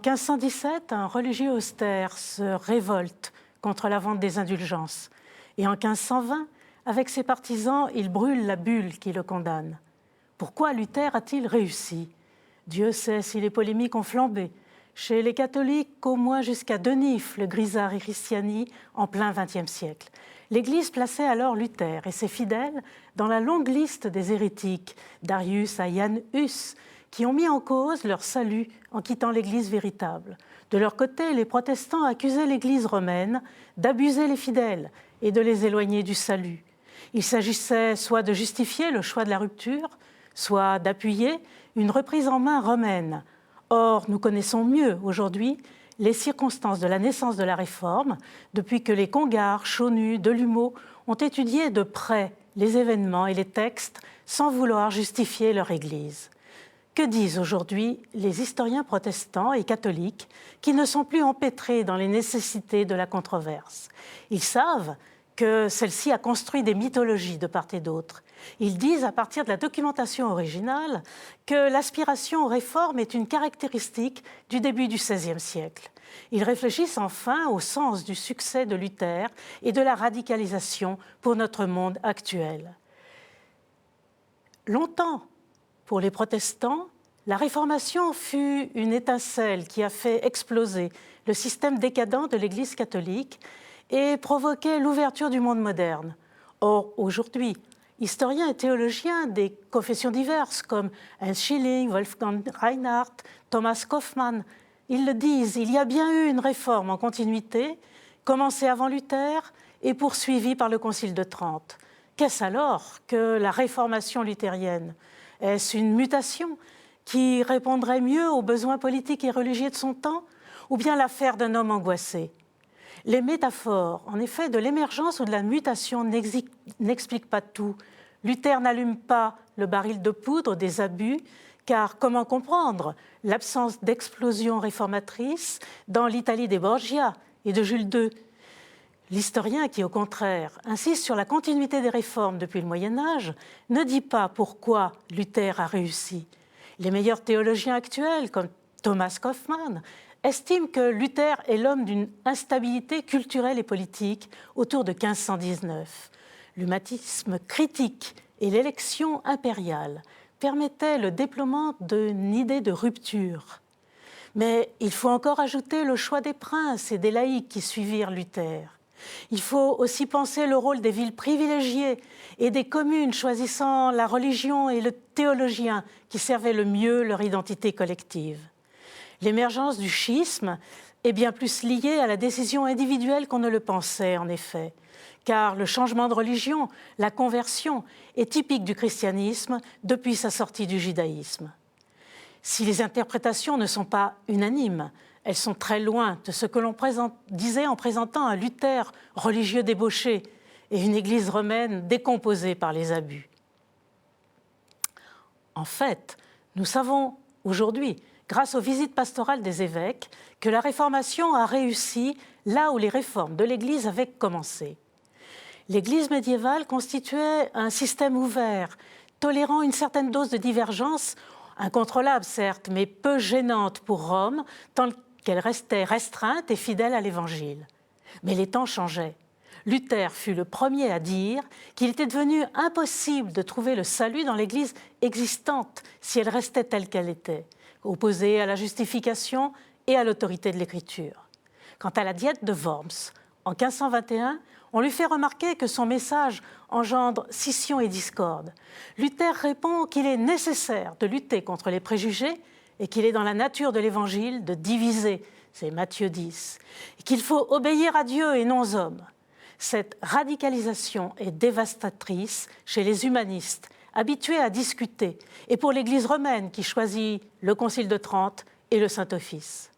1517, un religieux austère se révolte contre la vente des indulgences. Et en 1520, avec ses partisans, il brûle la bulle qui le condamne. Pourquoi Luther a-t-il réussi? Dieu sait si les polémiques ont flambé. Chez les catholiques, au moins jusqu'à Denifle, le Grisard et Christiani, en plein XXe siècle. L'Église plaçait alors Luther et ses fidèles dans la longue liste des hérétiques, d'Arius à Jan Hus, qui ont mis en cause leur salut en quittant l'Église véritable. De leur côté, les protestants accusaient l'Église romaine d'abuser les fidèles et de les éloigner du salut. Il s'agissait soit de justifier le choix de la rupture, soit d'appuyer une reprise en main romaine. Or, nous connaissons mieux aujourd'hui les circonstances de la naissance de la Réforme, depuis que les Congar, Chaunu, Delumeau ont étudié de près les événements et les textes sans vouloir justifier leur Église. Que disent aujourd'hui les historiens protestants et catholiques qui ne sont plus empêtrés dans les nécessités de la controverse? Ils savent que celle-ci a construit des mythologies de part et d'autre. Ils disent, à partir de la documentation originale, que l'aspiration aux réformes est une caractéristique du début du XVIe siècle. Ils réfléchissent enfin au sens du succès de Luther et de la radicalisation pour notre monde actuel. Longtemps, pour les protestants, la Réformation fut une étincelle qui a fait exploser le système décadent de l'Église catholique et provoqué l'ouverture du monde moderne. Or, aujourd'hui, historiens et théologiens des confessions diverses comme Ernst Schilling, Wolfgang Reinhardt, Thomas Kaufmann, ils le disent, il y a bien eu une réforme en continuité, commencée avant Luther et poursuivie par le Concile de Trente. Qu'est-ce alors que la réformation luthérienne? Est-ce une mutation qui répondrait mieux aux besoins politiques et religieux de son temps, ou bien l'affaire d'un homme angoissé? Les métaphores, en effet, de l'émergence ou de la mutation n'expliquent pas tout. Luther n'allume pas le baril de poudre des abus, car comment comprendre l'absence d'explosion réformatrice dans l'Italie des Borgia et de Jules II? L'historien qui, au contraire, insiste sur la continuité des réformes depuis le Moyen-Âge, ne dit pas pourquoi Luther a réussi. Les meilleurs théologiens actuels, comme Thomas Kaufmann, estiment que Luther est l'homme d'une instabilité culturelle et politique autour de 1519. L'humanisme critique et l'élection impériale permettaient le déploiement d'une idée de rupture. Mais il faut encore ajouter le choix des princes et des laïcs qui suivirent Luther. Il faut aussi penser le rôle des villes privilégiées et des communes choisissant la religion et le théologien qui servaient le mieux leur identité collective. L'émergence du schisme est bien plus liée à la décision individuelle qu'on ne le pensait, en effet, car le changement de religion, la conversion, est typique du christianisme depuis sa sortie du judaïsme. Si les interprétations ne sont pas unanimes, elles sont très loin de ce que l'on disait en présentant un Luther religieux débauché et une église romaine décomposée par les abus. En fait, nous savons aujourd'hui, grâce aux visites pastorales des évêques, que la Réformation a réussi là où les réformes de l'Église avaient commencé. L'Église médiévale constituait un système ouvert, tolérant une certaine dose de divergence, incontrôlable certes, mais peu gênante pour Rome, tant qu'elle restait restreinte et fidèle à l'Évangile. Mais les temps changeaient. Luther fut le premier à dire qu'il était devenu impossible de trouver le salut dans l'Église existante si elle restait telle qu'elle était, opposée à la justification et à l'autorité de l'Écriture. Quant à la diète de Worms, en 1521, on lui fait remarquer que son message engendre scission et discorde. Luther répond qu'il est nécessaire de lutter contre les préjugés et qu'il est dans la nature de l'Évangile de diviser, c'est Matthieu 10, et qu'il faut obéir à Dieu et non aux hommes. Cette radicalisation est dévastatrice chez les humanistes, habitués à discuter, et pour l'Église romaine qui choisit le Concile de Trente et le Saint-Office.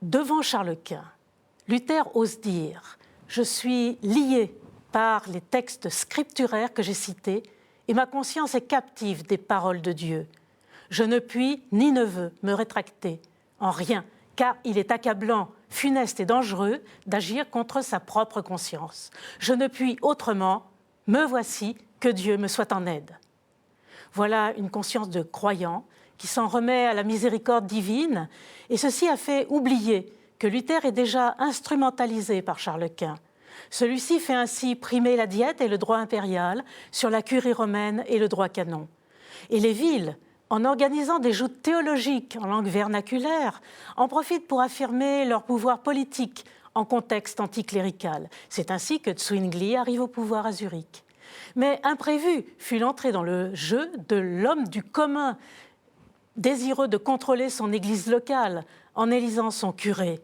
Devant Charles Quint, Luther ose dire « Je suis lié par les textes scripturaires que j'ai cités et ma conscience est captive des paroles de Dieu. Je ne puis ni ne veux me rétracter en rien, car il est accablant, funeste et dangereux d'agir contre sa propre conscience. Je ne puis autrement, me voici, que Dieu me soit en aide. » Voilà une conscience de croyant qui s'en remet à la miséricorde divine, et ceci a fait oublier que Luther est déjà instrumentalisé par Charles Quint. Celui-ci fait ainsi primer la diète et le droit impérial sur la curie romaine et le droit canon. Et les villes, en organisant des joutes théologiques en langue vernaculaire, en profitent pour affirmer leur pouvoir politique en contexte anticlérical. C'est ainsi que Zwingli arrive au pouvoir à Zurich. Mais imprévu fut l'entrée dans le jeu de l'homme du commun, désireux de contrôler son église locale en élisant son curé.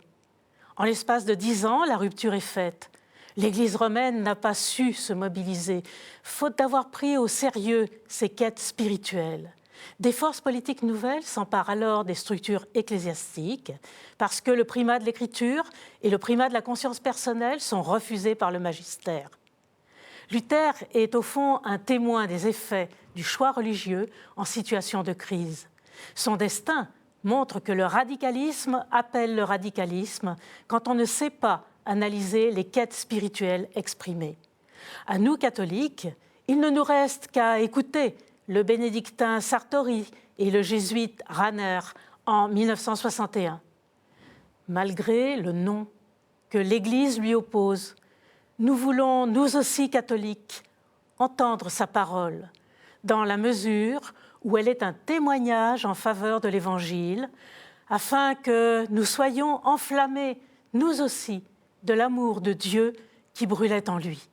En l'espace de 10 ans, la rupture est faite. L'Église romaine n'a pas su se mobiliser, faute d'avoir pris au sérieux ses quêtes spirituelles. Des forces politiques nouvelles s'emparent alors des structures ecclésiastiques parce que le primat de l'écriture et le primat de la conscience personnelle sont refusés par le magistère. Luther est au fond un témoin des effets du choix religieux en situation de crise. Son destin montre que le radicalisme appelle le radicalisme quand on ne sait pas analyser les quêtes spirituelles exprimées. À nous, catholiques, il ne nous reste qu'à écouter le bénédictin Sartori et le jésuite Rahner en 1961. Malgré le nom que l'Église lui oppose, nous voulons, nous aussi catholiques, entendre sa parole, dans la mesure où elle est un témoignage en faveur de l'Évangile, afin que nous soyons enflammés, nous aussi, de l'amour de Dieu qui brûlait en lui.